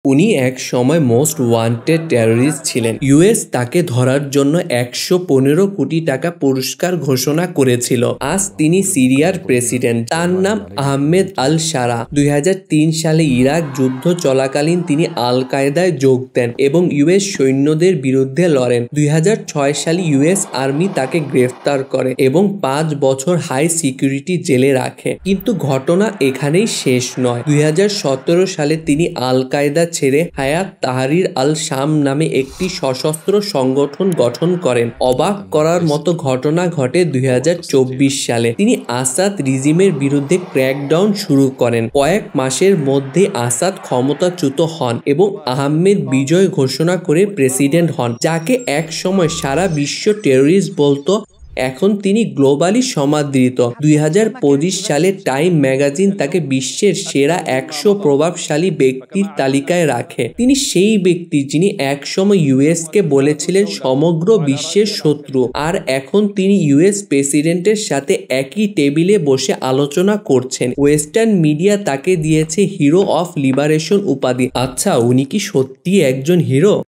উনি এক সময় মোস্ট ওয়ান্টেড টেররিস্ট ছিলেন। ইউএস তাকে ধরার জন্য 115 কোটি টাকা পুরস্কার ঘোষণা করেছিল। আজ তিনি সিরিয়ার প্রেসিডেন্ট। তার নাম আহমেদ আল শারা। 2003 সালে ইরাক যুদ্ধ চলাকালীন তিনি আল কায়দায় যোগ দেন এবং ইউএস সৈন্যদের বিরুদ্ধে লড়েন। 2006 সালে ইউএস আর্মি তাকে গ্রেফতার করে এবং 5 বছর হাই সিকিউরিটি জেলে রাখে। কিন্তু ঘটনা এখানেই শেষ নয়। 2017 সালে তিনি আল কায়দা ছেড়ে হায়াত তাহরির আল শাম নামে একটি সশস্ত্র সংগঠন গঠন করেন। অবাক করার মতো ঘটনা ঘটে 2024 সালে। তিনি আসাদ রিজিমের বিরুদ্ধে ক্র্যাকডাউন শুরু করেন। কয়েক মাসের মধ্যে আসাদ ক্ষমতাচ্যুত হন এবং আহমেদ বিজয় ঘোষণা করে প্রেসিডেন্ট হন। যাকে এক সময় সারা বিশ্ব টেররিস্ট বলতো, এখন তিনি গ্লোবালি সমাদৃত। 2025 সালে টাইম ম্যাগাজিন তাকে বিশ্বের সেরা 100 প্রভাবশালী ব্যক্তির তালিকায় রাখে। তিনি সেই ব্যক্তি যিনি একসময় ইউএসকে বলেছিলেন সমগ্র বিশ্বের শত্রু, আর এখন তিনি ইউএস প্রেসিডেন্টের সাথে একই টেবিলে বসে আলোচনা করছেন। ওয়েস্টার্ন মিডিয়া তাকে দিয়েছে হিরো অফ লিবারেশন উপাধি। আচ্ছা, উনি কি সত্যি একজন হিরো?